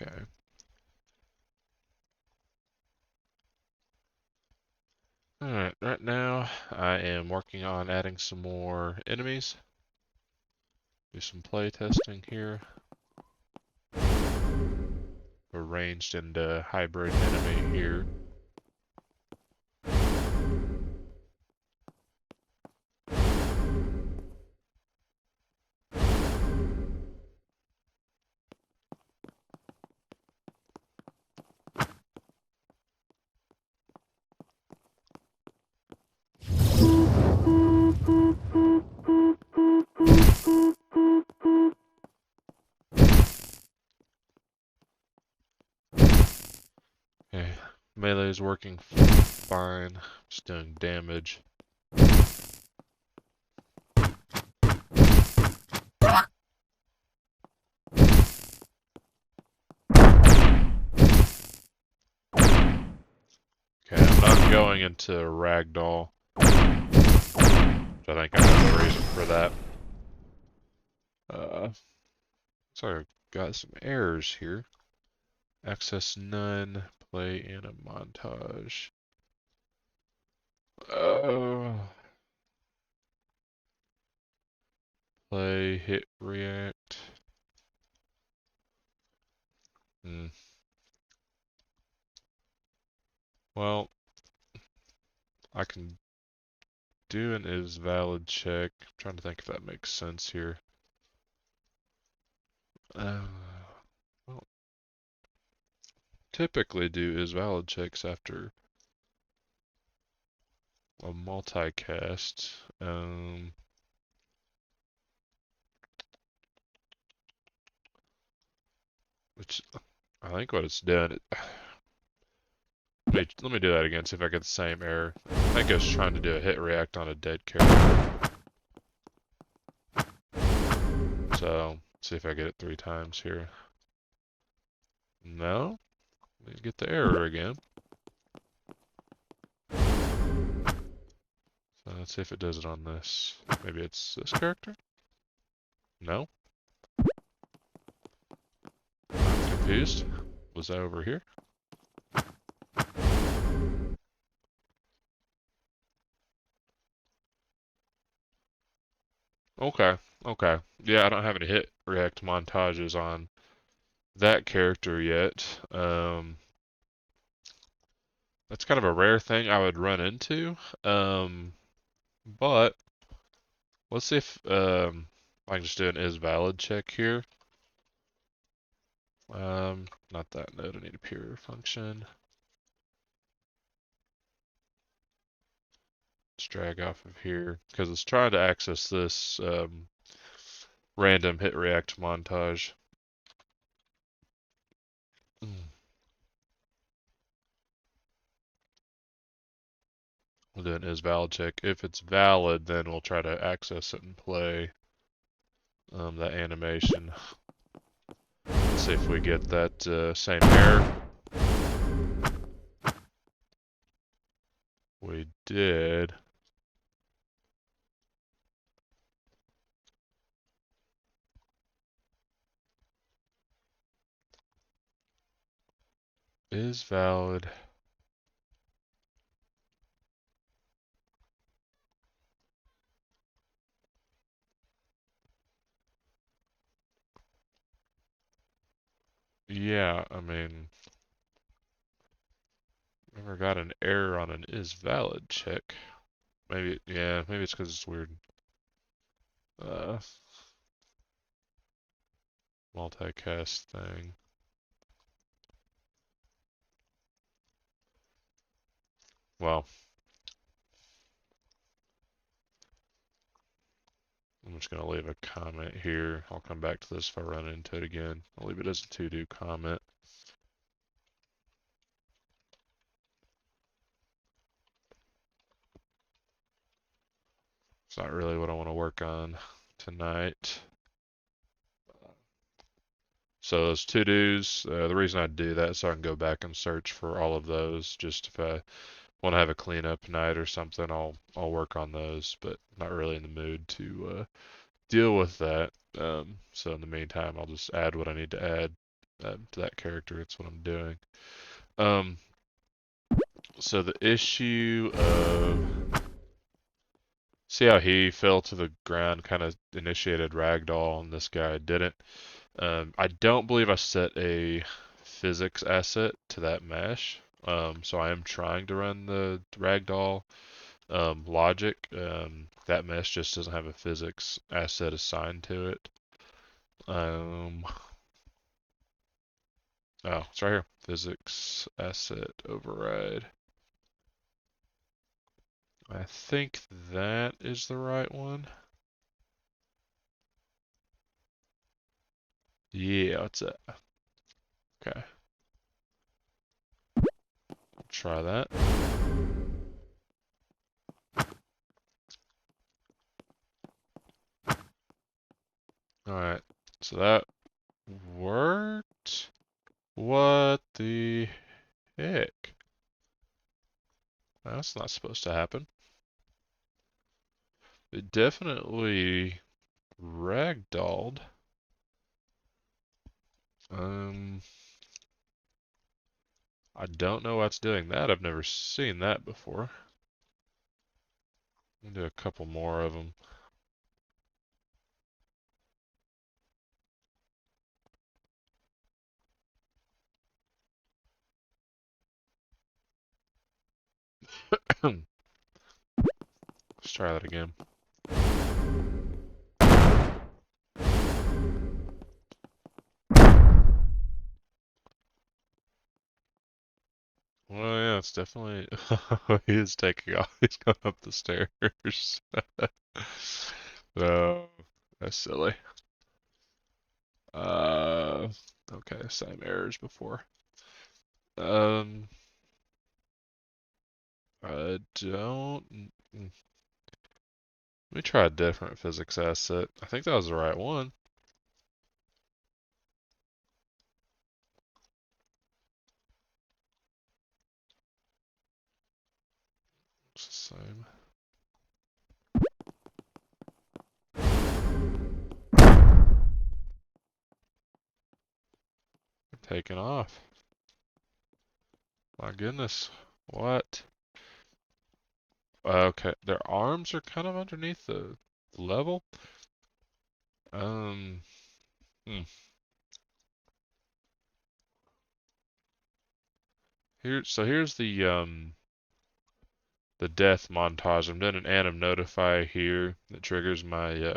Okay. Alright, right now I am working on adding some more enemies. Do some play testing here. A ranged and hybrid enemy here. Okay, melee is working fine. Just doing damage. Okay, I'm not going into Ragdoll. Which I think I have a reason for that. So I got some errors here. Access none, play in a montage. Play, hit, react. Hmm. Well, I can do an is valid check. I'm trying to think if that makes sense here. Well, typically do is valid checks after a multicast. Which I think what it's doing. Let me do that again, see if I get the same error. I think I was trying to do a hit react on a dead character. So, see if I get it 3 times here. No? Let me get the error again. So let's see if it does it on this. Maybe it's this character? No? I'm confused. Was that over here? Okay, okay. Yeah, I don't have any hit react montages on that character yet. That's kind of a rare thing I would run into. But let's see if I can just do an is valid check here. Not that node. I need a pure function. Let's drag off of here because it's trying to access this random hit react montage. We'll do an is valid check. If it's valid, then we'll try to access it and play that animation. Let's see if we get that same error. We did. Is valid. Yeah, I mean, never got an error on an is valid check. Maybe, yeah, maybe it's because it's weird. Multicast thing. Well, I'm just going to leave a comment here. I'll come back to this if I run into it again. I'll leave it as a to-do comment. It's not really what I want to work on tonight. So those to-dos, the reason I do that is so I can go back and search for all of those. Just if I want to have a cleanup night or something, I'll work on those, but not really in the mood to deal with that. So in the meantime, I'll just add what I need to add to that character. That's what I'm doing. So the issue of see how he fell to the ground, kind of initiated ragdoll, and this guy didn't. I don't believe I set a physics asset to that mesh. So I am trying to run the ragdoll logic. That mesh just doesn't have a physics asset assigned to it. Oh, it's right here. Physics asset override. I think that is the right one. Yeah, what's that? Okay. Try that. Alright, so that worked. What the heck? That's not supposed to happen. It definitely ragdolled. I don't know what's doing that. I've never seen that before. I'll do a couple more of them. Let's try that again. Well, yeah, it's definitely. He is taking off. He's going up the stairs. Oh, that's silly. Okay, same errors before. Um, I don't. Let me try a different physics asset. I think that was the right one. It's the same. Taking off. My goodness. What? Okay, their arms are kind of underneath the level. Um, hmm. Here's the death montage. I'm doing an anim notify here that triggers my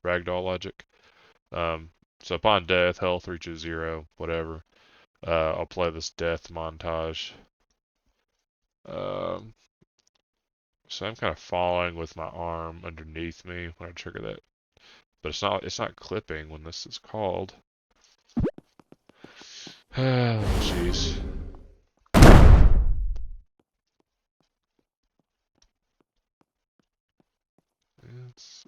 ragdoll logic. So upon death, health reaches 0, whatever. I'll play this death montage. Um, so I'm kind of falling with my arm underneath me when I trigger that, but it's not clipping when this is called. Oh, jeez. It's.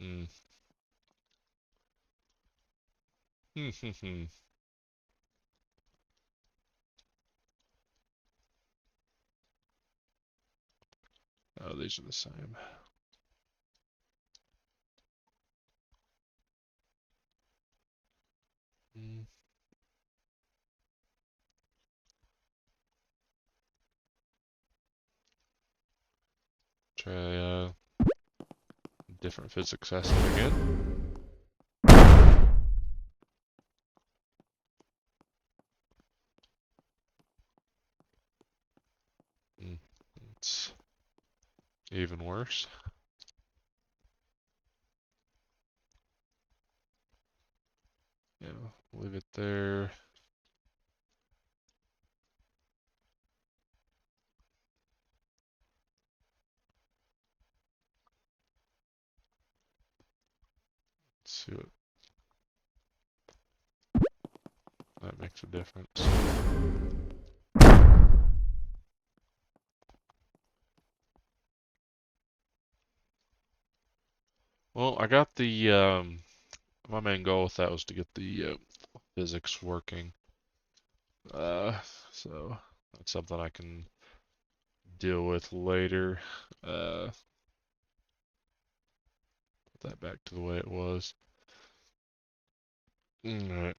Hmm. Oh, these are the same. Mm. Try different physics asset again. Mm. It's even worse. Yeah, leave it there. Let's see what that makes a difference. Well, I got the my main goal with that was to get the physics working. So that's something I can deal with later. Put that back to the way it was. Alright.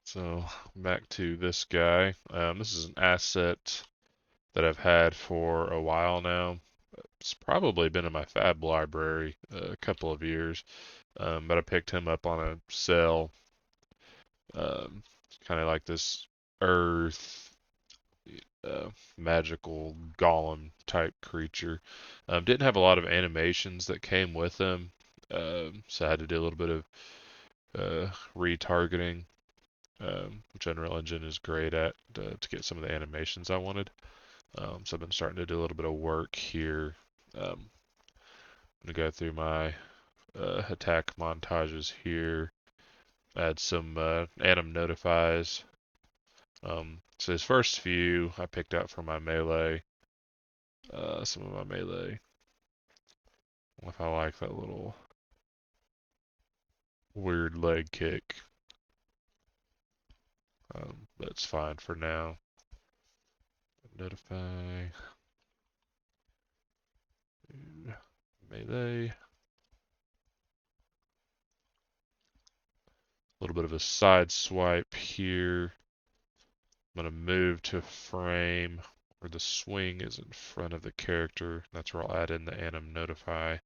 So back to this guy. This is an asset that I've had for a while now. It's probably been in my fab library a couple of years, but I picked him up on a sale. Kind of like this earth magical golem type creature. Didn't have a lot of animations that came with him, so I had to do a little bit of retargeting, which Unreal Engine is great at to get some of the animations I wanted. So I've been starting to do a little bit of work here. I'm gonna go through my attack montages here, add some anim notifies. So his first few I picked out for my melee. Some of my melee. If I like that little weird leg kick. That's fine for now. Notify. Melee. A little bit of a side swipe here. I'm going to move to a frame where the swing is in front of the character. That's where I'll add in the anim notify.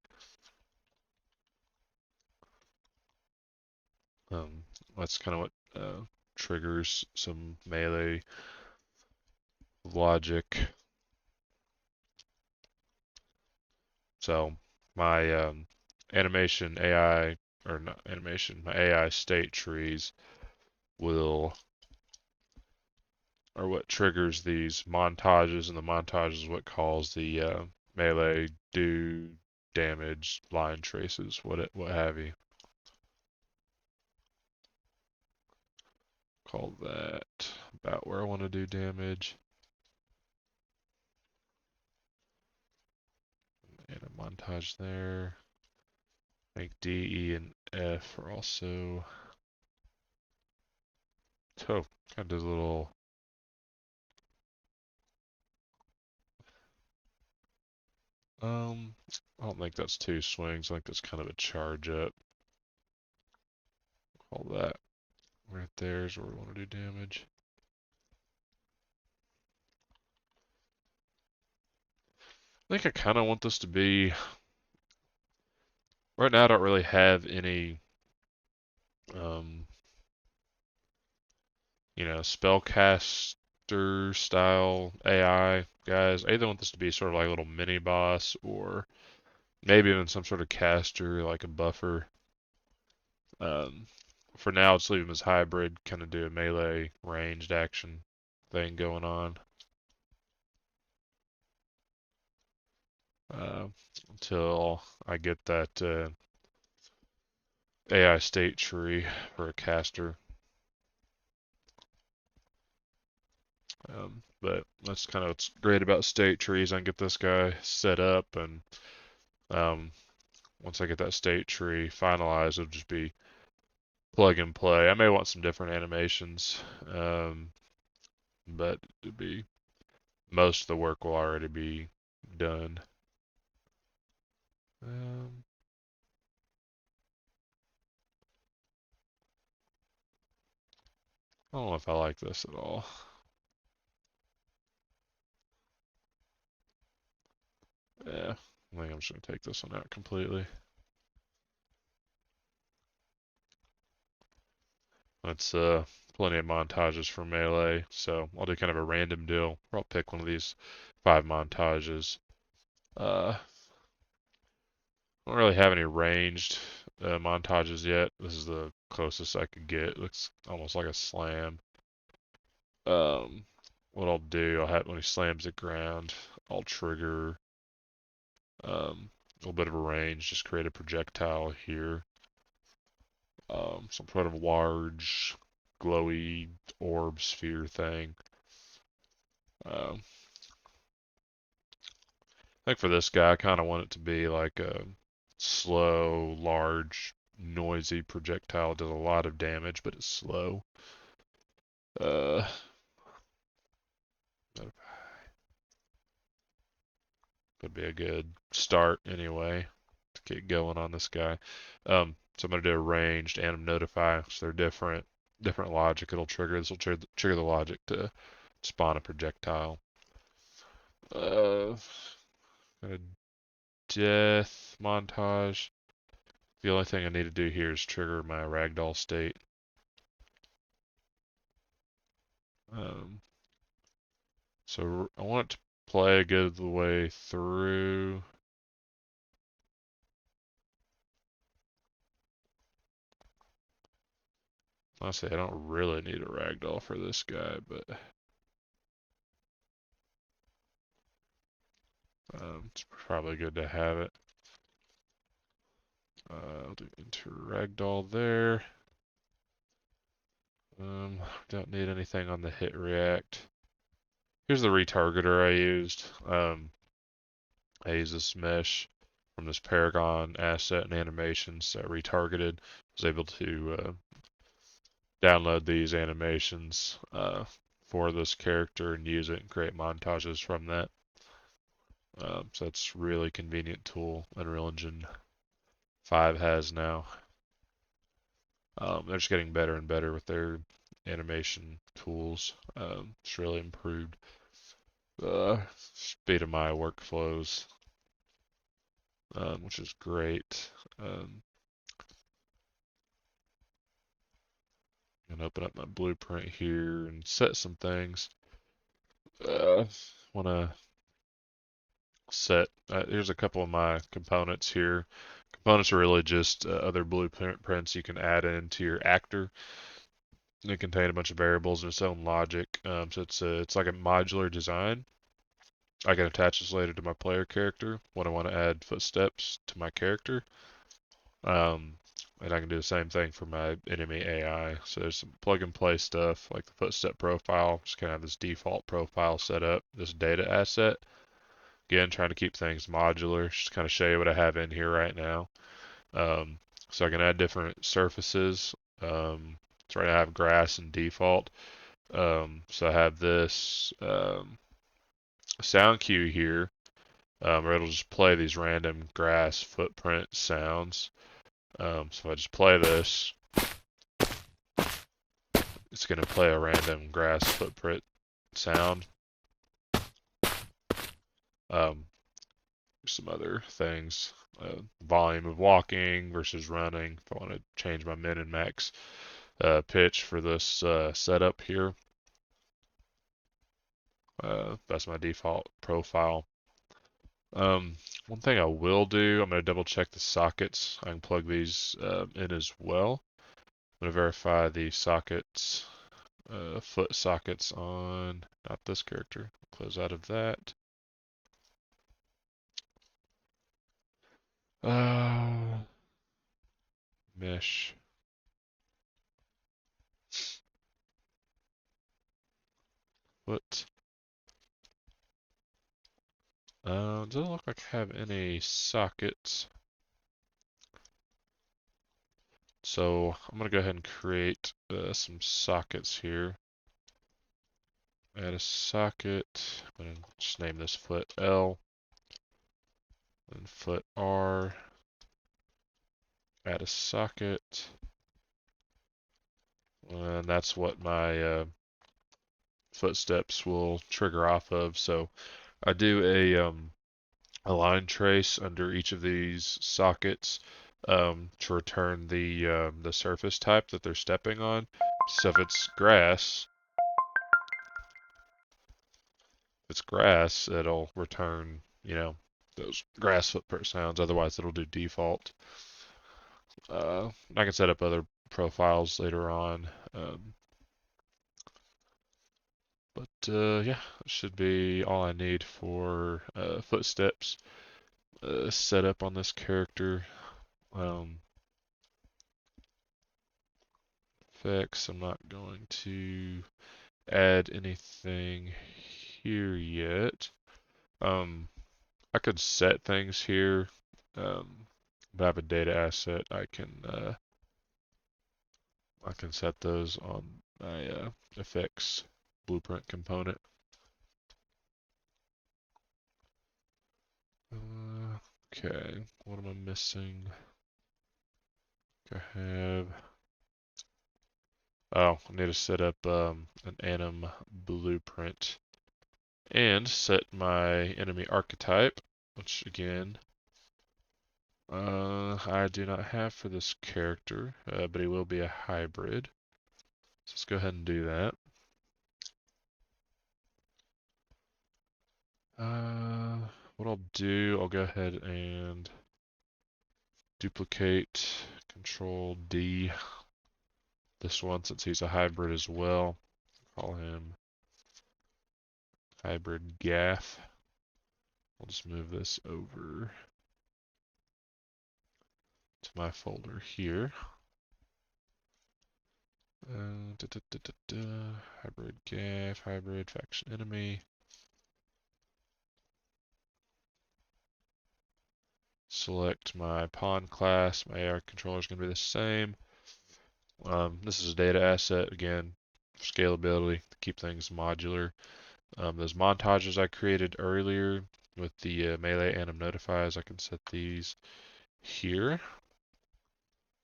That's kind of what triggers some melee logic. So my animation AI, or not animation, my AI state trees will, or what triggers these montages, and the montage is what calls the melee do damage line traces, what have you. Call that about where I want to do damage. And a montage there. I think D, E, and F are also. So, kind of does a little. I don't think that's two swings. I think that's kind of a charge up. Call that right there is where we want to do damage. I think I kind of want this to be. Right now, I don't really have any, um, spellcaster style AI guys. I either want this to be sort of like a little mini boss, or maybe even some sort of caster, like a buffer. Um, for now, let's leave him as hybrid, kind of do a melee ranged action thing going on. Uh, until I get that AI state tree for a caster. But that's kind of what's great about state trees. I can get this guy set up, and um, once I get that state tree finalized, it'll just be plug and play. I may want some different animations, but it'd be most of the work will already be done. I don't know if I like this at all. Yeah, I think I'm just gonna take this one out completely. That's plenty of montages for melee, so I'll do kind of a random deal where I'll pick one of these 5 montages. I don't really have any ranged montages yet. This is the closest I could get. Looks almost like a slam. What I'll do, I'll have when he slams the ground, I'll trigger a little bit of a range, just create a projectile here. Some sort of large, glowy orb sphere thing. I think for this guy, I kind of want it to be like a slow, large, noisy projectile. It does a lot of damage, but it's slow. Uh, Could be a good start anyway. to get going on this guy. So I'm going to do a ranged and notify, so they're different logic it'll trigger. This will trigger the logic to spawn a projectile. Uh, a death montage. The only thing I need to do here is trigger my ragdoll state. So I want it to play a good way through. Honestly, I don't really need a ragdoll for this guy, but it's probably good to have it. I'll do enter ragdoll there. Don't need anything on the hit react. Here's the retargeter I used. I used this mesh from this Paragon asset and animations that retargeted. Was able to download these animations for this character and use it and create montages from that. So that's really convenient tool Unreal Engine 5 has now. They're just getting better and better with their animation tools. It's really improved speed of my workflows, which is great. I'm gonna open up my blueprint here and set some things. Want to set. Here's a couple of my components here. Components are really just other blueprints you can add into your actor. They contain a bunch of variables and its own logic. So it's like a modular design. I can attach this later to my player character when I want to add footsteps to my character. And I can do the same thing for my enemy AI. So there's some plug and play stuff like the footstep profile. Just kind of this default profile set up, this data asset. Again, trying to keep things modular. Just kind of show you what I have in here right now. So I can add different surfaces. So right now I have grass and default. So I have this sound cue here, where it'll just play these random grass footprint sounds. So if I just play this, it's going to play a random grass footprint sound. Some other things, volume of walking versus running. If I want to change my min and max pitch for this setup here. That's my default profile. One thing I will do, I'm going to double check the sockets. I can plug these in as well. I'm going to verify the sockets, foot sockets on, not this character. Close out of that. Mesh. What? Doesn't look like I have any sockets. So I'm gonna go ahead and create some sockets here. Add a socket. I'm gonna just name this foot L and foot R. Add a socket. And that's what my footsteps will trigger off of. So I do a line trace under each of these sockets to return the surface type that they're stepping on. So if it's grass, it'll return, those grass footprint sounds. Otherwise, it'll do default. I can set up other profiles later on. But yeah, that should be all I need for footsteps set up on this character. Effects, I'm not going to add anything here yet. I could set things here, but I have a data asset. I can set those on my effects blueprint component. Okay, what am I missing? I have. Oh, I need to set up an anim blueprint and set my enemy archetype, which again, I do not have for this character, but he will be a hybrid. So let's go ahead and do that. What I'll do, I'll go ahead and duplicate, Control D, this one since he's a hybrid as well. Call him hybrid gaff. I'll just move this over to my folder here. Hybrid gaff, hybrid faction enemy. Select my pawn class. My AR controller is going to be the same. This is a data asset, again, for scalability, to keep things modular. Those montages I created earlier with the melee anim notifies, I can set these here.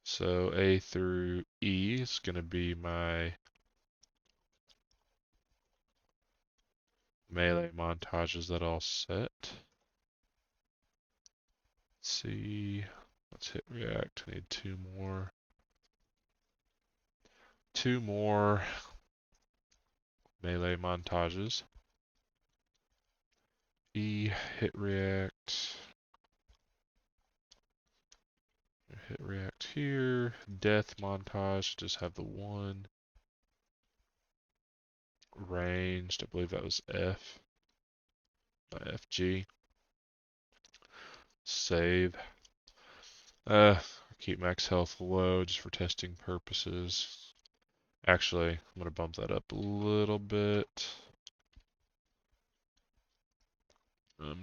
So A through E is going to be my melee montages that I'll set. Let's see, let's hit react. I need two more. Two more melee montages. E, hit react. Hit react here. Death montage, just have the one. Ranged, I believe that was F. FG. Save. Keep max health low just for testing purposes. Actually, I'm going to bump that up a little bit.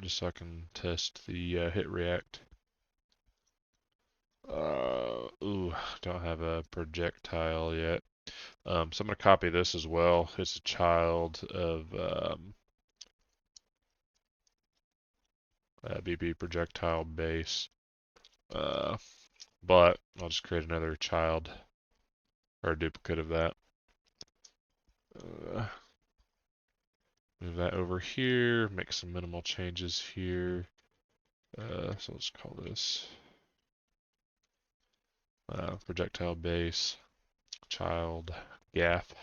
Just so I can test the hit react. Don't have a projectile yet. So I'm going to copy this as well. It's a child of BB projectile base. But I'll just create another child or a duplicate of that. Move that over here, make some minimal changes here. So let's call this projectile base child gaff.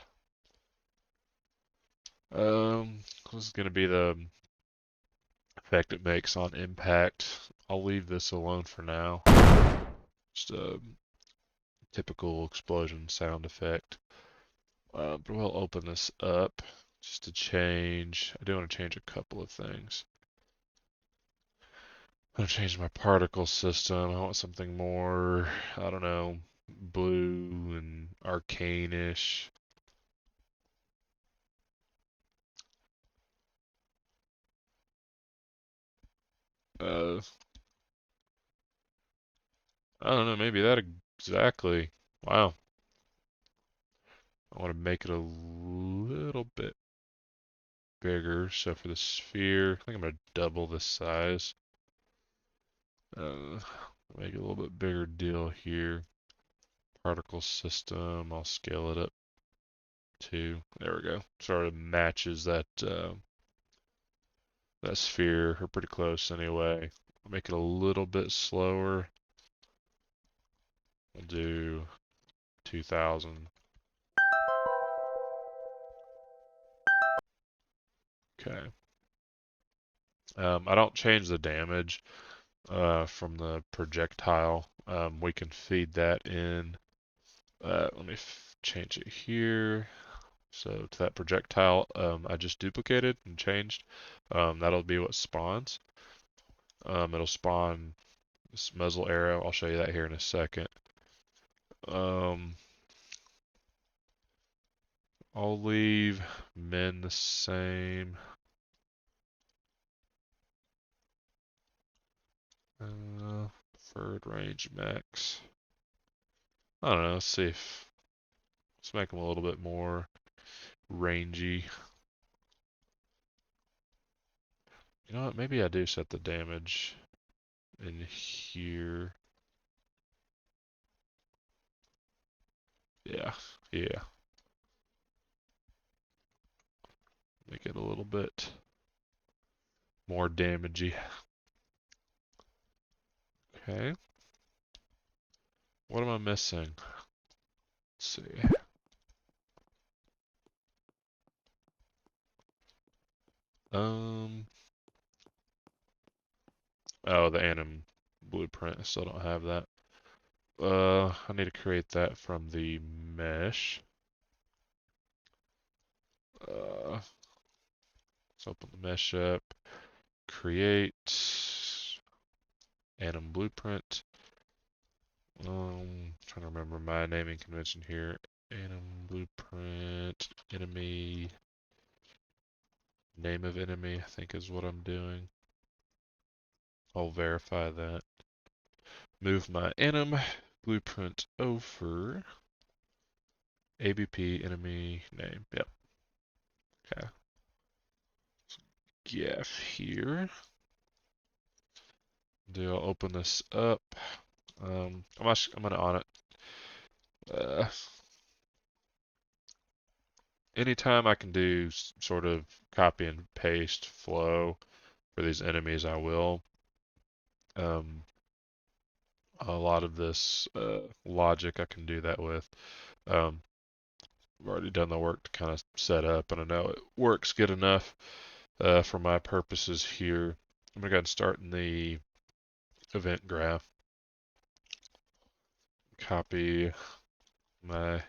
This is going to be the effect it makes on impact. I'll leave this alone for now. Just a typical explosion sound effect. But we'll open this up just to change. I do want to change a couple of things. I'm going to change my particle system. I want something more, I don't know, blue and arcane-ish. I don't know, maybe that exactly. Wow. I want to make it a little bit bigger. So for the sphere, I think I'm going to double the size. Make it a little bit bigger deal here. Particle system, I'll scale it up to, there we go. Sort of matches that that sphere, or pretty close anyway. I'll make it a little bit slower. We'll do 2000. Okay. I don't change the damage from the projectile. We can feed that in. Let me change it here. So to that projectile I just duplicated and changed. That'll be what spawns. It'll spawn this muzzle arrow. I'll show you that here in a second. I'll leave min the same. Preferred range max. I don't know. Let's make them a little bit more rangy. You know what? Maybe I do set the damage in here. Yeah, yeah. Make it a little bit more damagey. Okay. What am I missing? Let's see. Oh, the anim blueprint. I still don't have that. I need to create that from the mesh. Let's open the mesh up. Create anim blueprint. Trying to remember my naming convention here. Anim blueprint enemy. Name of enemy, I think is what I'm doing. I'll verify that. Move my anim blueprint over. ABP enemy name. Yep. Okay. Gef here. I'll open this up. I'm gonna on it. Anytime I can do sort of copy and paste flow for these enemies, I will. A lot of this logic I can do that with. I've already done the work to kind of set up, and I know it works good enough for my purposes here. I'm gonna go ahead and start in the event graph. Copy my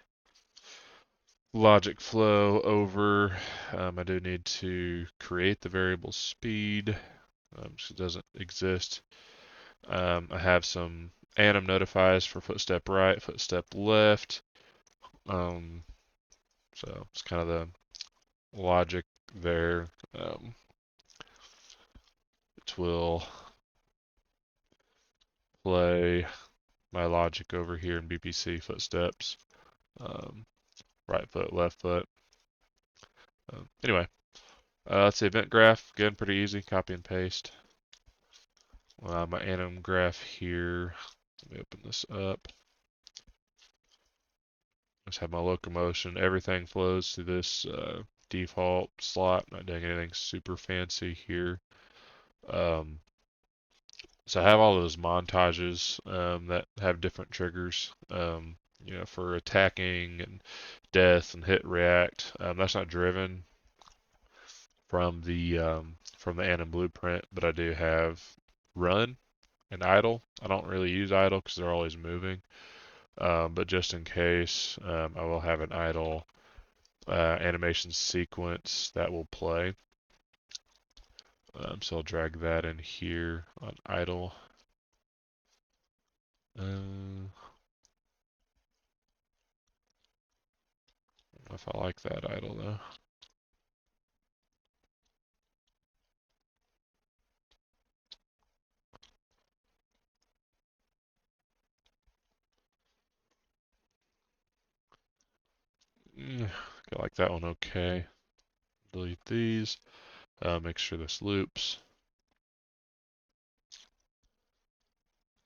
logic flow over. I do need to create the variable speed, because it doesn't exist. I have some anim notifies for footstep right, footstep left. So it's kind of the logic there. It will play my logic over here in BPC footsteps. Right foot, left foot. Anyway, let's see, event graph, again, pretty easy, copy and paste. My anim graph here, let me open this up. Just have my locomotion, everything flows to this default slot, not doing anything super fancy here. So I have all those montages that have different triggers, for attacking and death and hit react. That's not driven from the anim blueprint, but I do have run and idle. I don't really use idle because they're always moving, but just in case, I will have an idle animation sequence that will play. So I'll drag that in here on idle. If I like that idle though. I like that one okay. Delete these. Make sure this loops.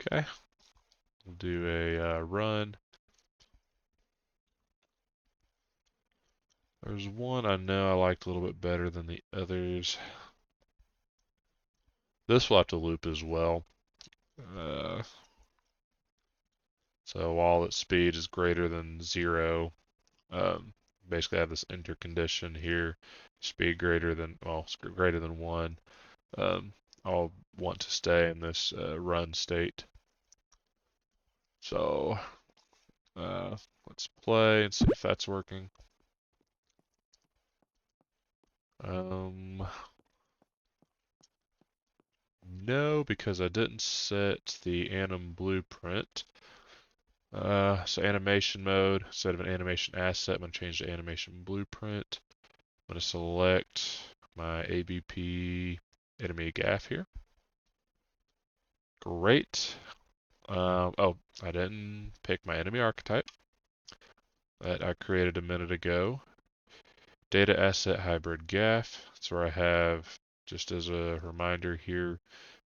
Okay. We'll do a run. There's one I know I liked a little bit better than the others. This will have to loop as well. So while its speed is greater than 0, basically I have this intercondition here, speed greater than 1. I'll want to stay in this run state. So let's play and see if that's working. No, because I didn't set the anim blueprint. So animation mode, instead of an animation asset, I'm going to change to animation blueprint. I'm going to select my ABP enemy gaff here. Great. Oh, I didn't pick my enemy archetype that I created a minute ago. Data asset hybrid gaff. That's where I have, just as a reminder here,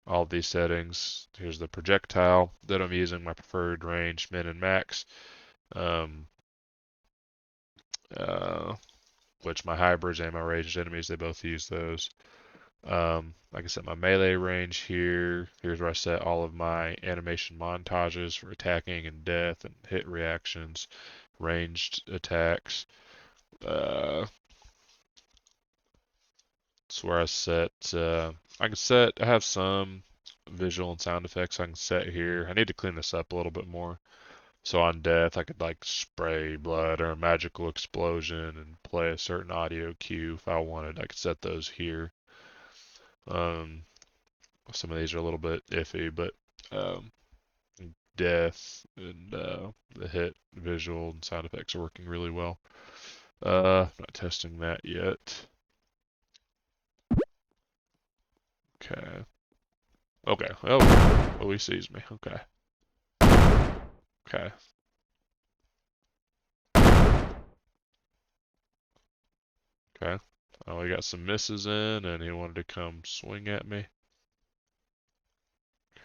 all these settings. Here's the projectile that I'm using, my preferred range, min and max. Um, which my hybrids and my ranged enemies, they both use those. Like I said, my melee range here. Here's where I set all of my animation montages for attacking and death and hit reactions, ranged attacks. That's where I set. I have some visual and sound effects I can set here. I need to clean this up a little bit more. So on death, I could like spray blood or a magical explosion and play a certain audio cue if I wanted. I could set those here. Um, some of these are a little bit iffy, but um, death and the hit visual and sound effects are working really well. Not testing that yet. Okay. Okay. Oh, he sees me. Okay. Okay. Okay. Oh, we got some misses in, and he wanted to come swing at me.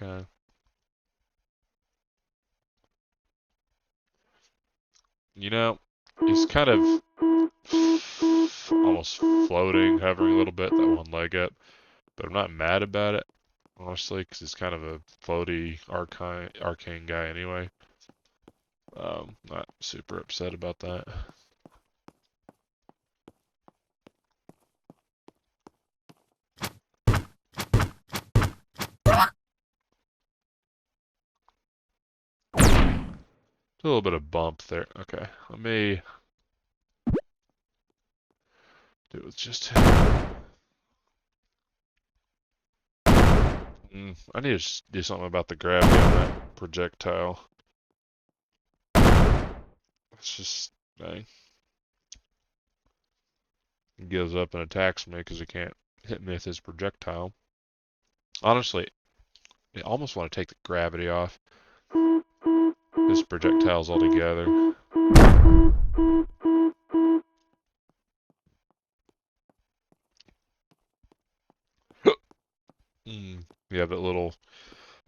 Okay. You know, he's kind of almost floating, hovering a little bit, that one leg up. But I'm not mad about it, honestly, because he's kind of a floaty arcane guy anyway. Not super upset about that. A little bit of bump there. Okay, let me do it with just him. I need to do something about the gravity on that projectile. It's just, dang. He gives up and attacks me because he can't hit me with his projectile. Honestly, I almost want to take the gravity off his projectiles altogether. Yeah, that little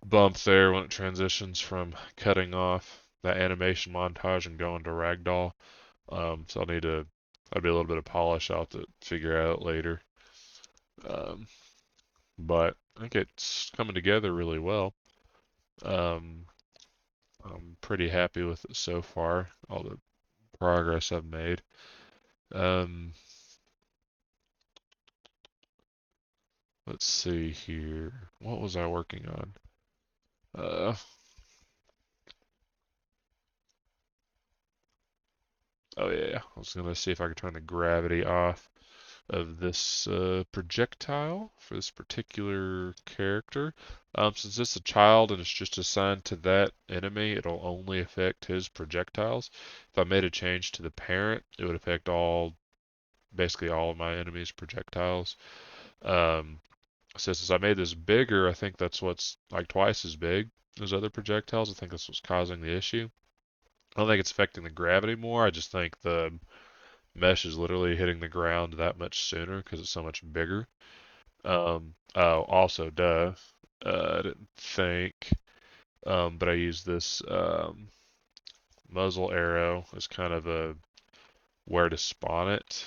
bump there when it transitions from cutting off that animation montage and going to ragdoll. So I'll need to, that'd be a little bit of polish I'll have to figure out later. Um, but I think it's coming together really well. Um, I'm pretty happy with it so far, all the progress I've made. Um, let's see here. What was I working on? Oh yeah, I was gonna see if I could turn the gravity off of this projectile for this particular character. Since it's a child and it's just assigned to that enemy, it'll only affect his projectiles. If I made a change to the parent, it would affect basically all of my enemies' projectiles. Um, since I made this bigger, I think that's what's like twice as big as other projectiles. I think that's what's causing the issue. I don't think it's affecting the gravity more. I just think the mesh is literally hitting the ground that much sooner because it's so much bigger. Oh, also, duh. I didn't think, but I use this muzzle arrow as kind of a where to spawn it.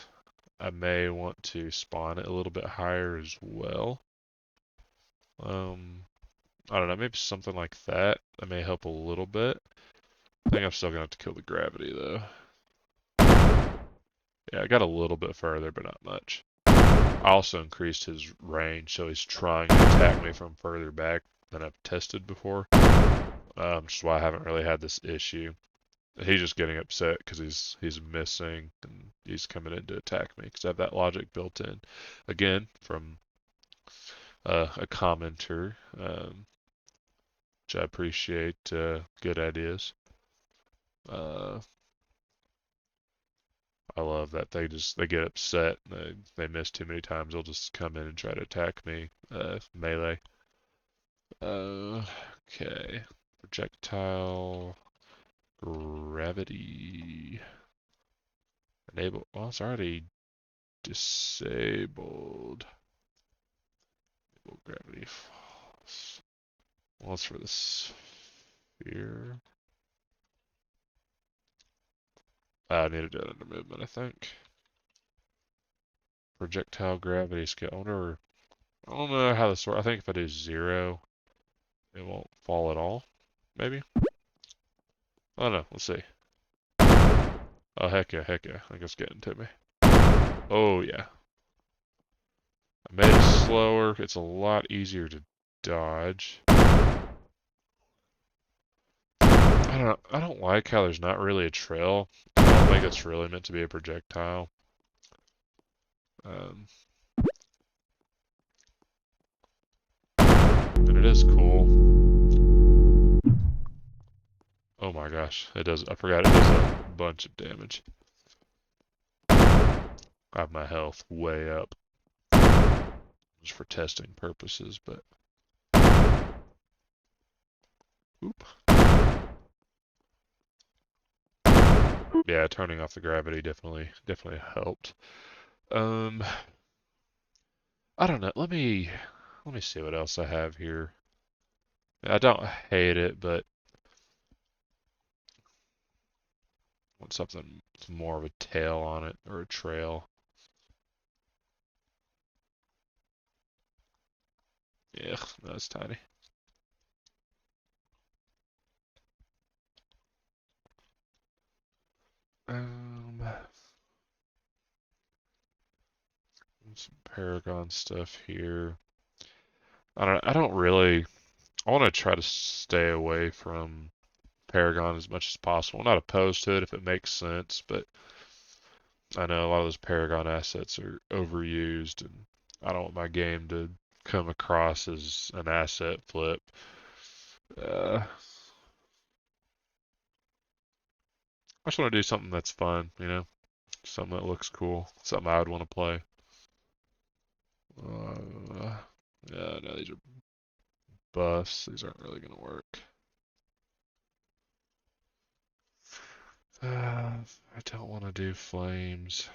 I may want to spawn it a little bit higher as well. Um, I don't know, maybe something like that. That may help a little bit. I think I'm still gonna have to kill the gravity though. Yeah, I got a little bit further, but not much. I also increased his range, so he's trying to attack me from further back than I've tested before. Which is why I haven't really had this issue. He's just getting upset because he's missing and he's coming in to attack me because I have that logic built in. Again, from a commenter, which I appreciate. Good ideas. Uh, I love that they get upset. They miss too many times. They'll just come in and try to attack me. Melee. Okay. Projectile gravity. Enable. Well, it's already disabled. Enable gravity Well, it's for the sphere. I need to do it under movement, I think. Projectile gravity scale. I don't know how this works. I think if I do 0, it won't fall at all. Maybe? I don't know. Let's see. Oh, heck yeah, heck yeah. I think it's getting to me. Oh, yeah. I made it slower. It's a lot easier to dodge. I don't like how there's not really a trail. I don't think it's really meant to be a projectile. And it is cool. Oh my gosh, it does. I forgot it does a bunch of damage. I have my health way up. Just for testing purposes, but. Oop. Yeah, turning off the gravity definitely helped. I don't know. Let me see what else I have here. I don't hate it, but I want something with more of a tail on it or a trail. Yeah, that's tiny. Some Paragon stuff here. I don't really. I want to try to stay away from Paragon as much as possible. I'm not opposed to it if it makes sense, but I know a lot of those Paragon assets are overused, and I don't want my game to come across as an asset flip. I just want to do something that's fun, something that looks cool, something I would want to play. Yeah, no, these are buffs. These aren't really going to work. I don't want to do flames.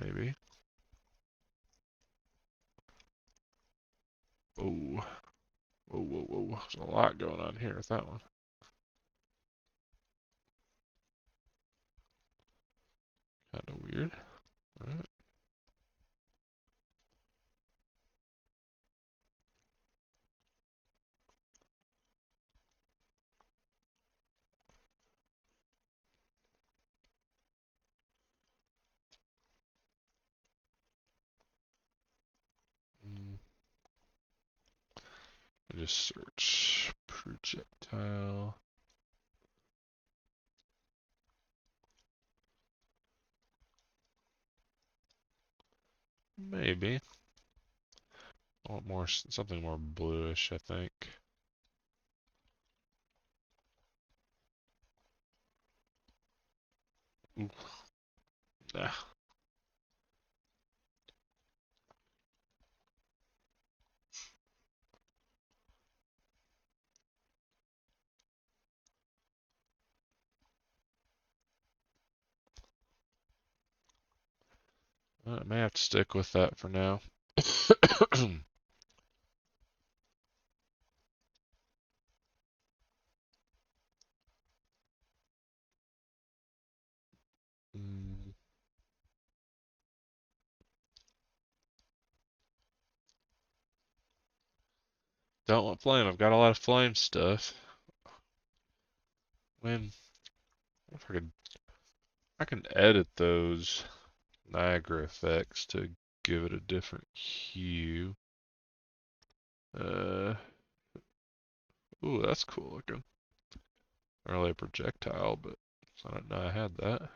Maybe. Oh. Whoa, whoa, whoa. There's a lot going on here with that one. Kind of weird. All right. Just search projectile. Maybe. I want more, something more bluish, I think. Ooh. Nah. I may have to stick with that for now. Don't want flame. I've got a lot of flame stuff. Man, if I can edit those Niagara effects to give it a different hue. Ooh, that's cool looking. Not really a projectile, but I didn't know I had that.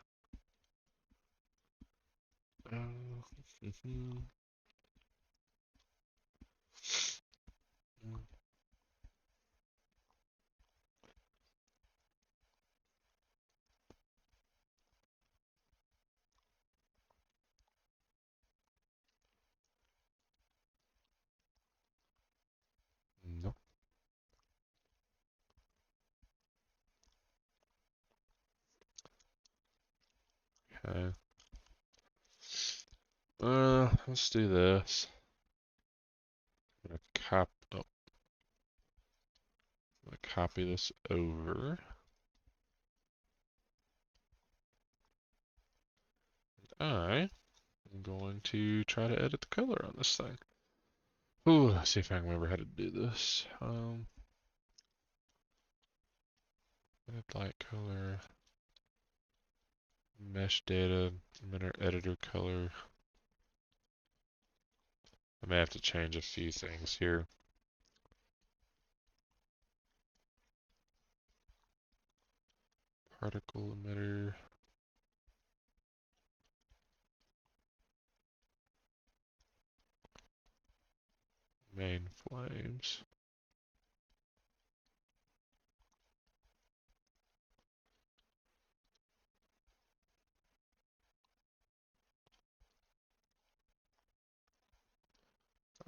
Okay. Let's do this. I'm gonna copy this over. I'm going to try to edit the color on this thing. Ooh, let's see if I can remember how to do this. Edit light color, mesh data, emitter editor color. I may have to change a few things here. Particle emitter. Main flames.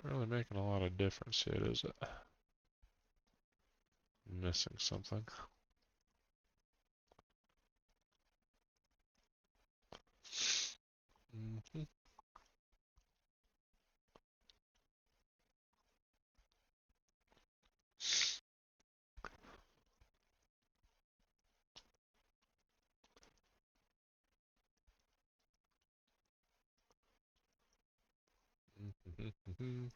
Not really making a lot of difference yet, is it? Missing something. Mm-hmm. Mm-hmm.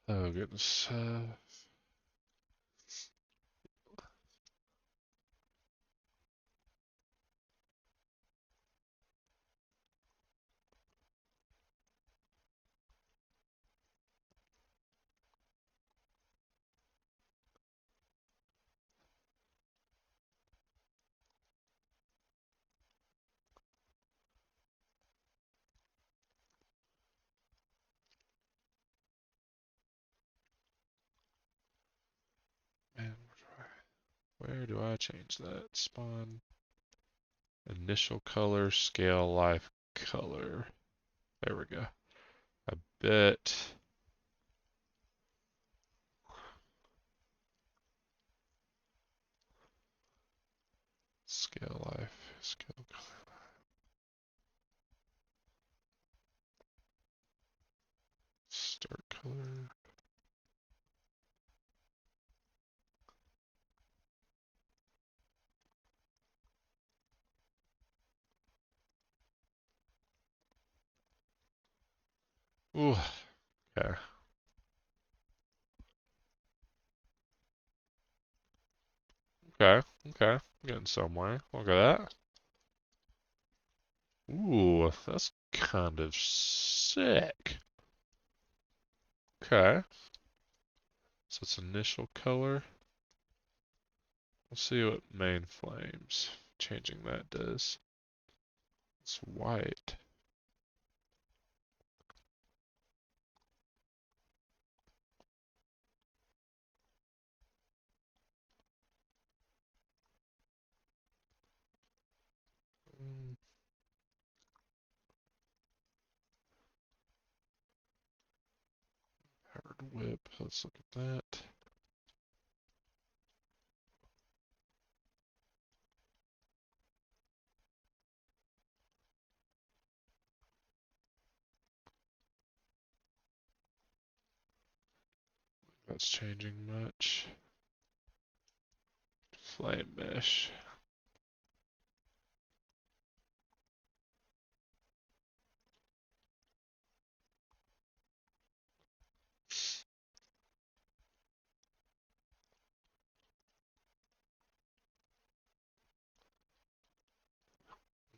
Oh goodness. Man, where do I change that? Spawn. Initial color, scale, life color. There we go. I bet. Scale life, scale color. Start color. Ooh, okay. Okay, okay. Getting somewhere. Look at that. Ooh, that's kind of sick. Okay. So it's initial color. Let's see what main flames changing that does. It's white. Mm, Powered whip. Let's look at that. That's changing much. Flame mesh.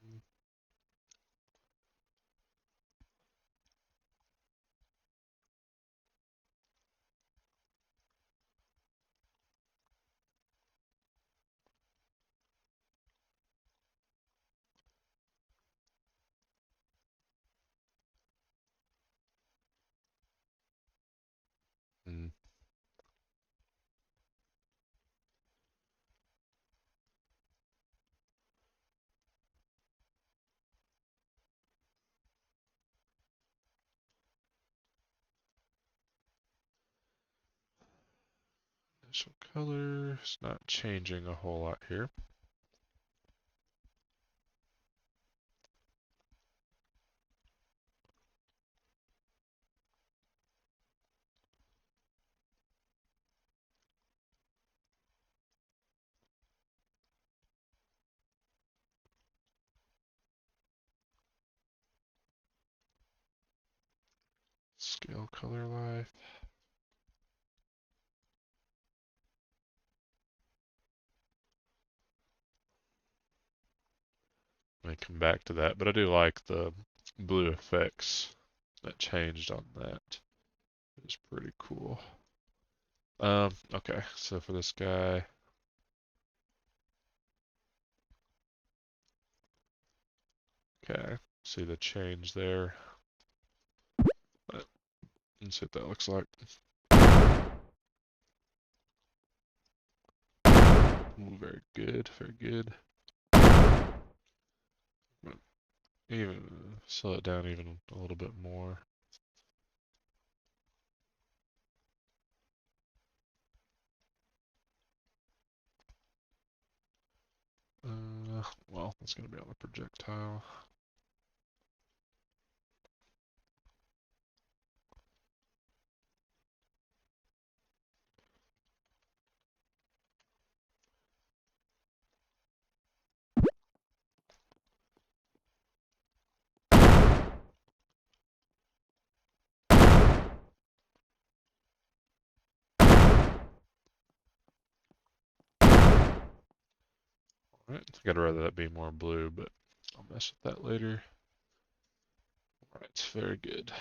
Mm, Initial color is not changing a whole lot here. Scale color life. I may come back to that, but I do like the blue effects that changed on that. It's pretty cool. Okay, so for this guy, okay, see the change there. Let's see what that looks like. Ooh, very good, very good. Even slow it down even a little bit more. Well, it's gonna be on the projectile. Alright, I'd rather that be more blue, but I'll mess with that later. Alright, very good.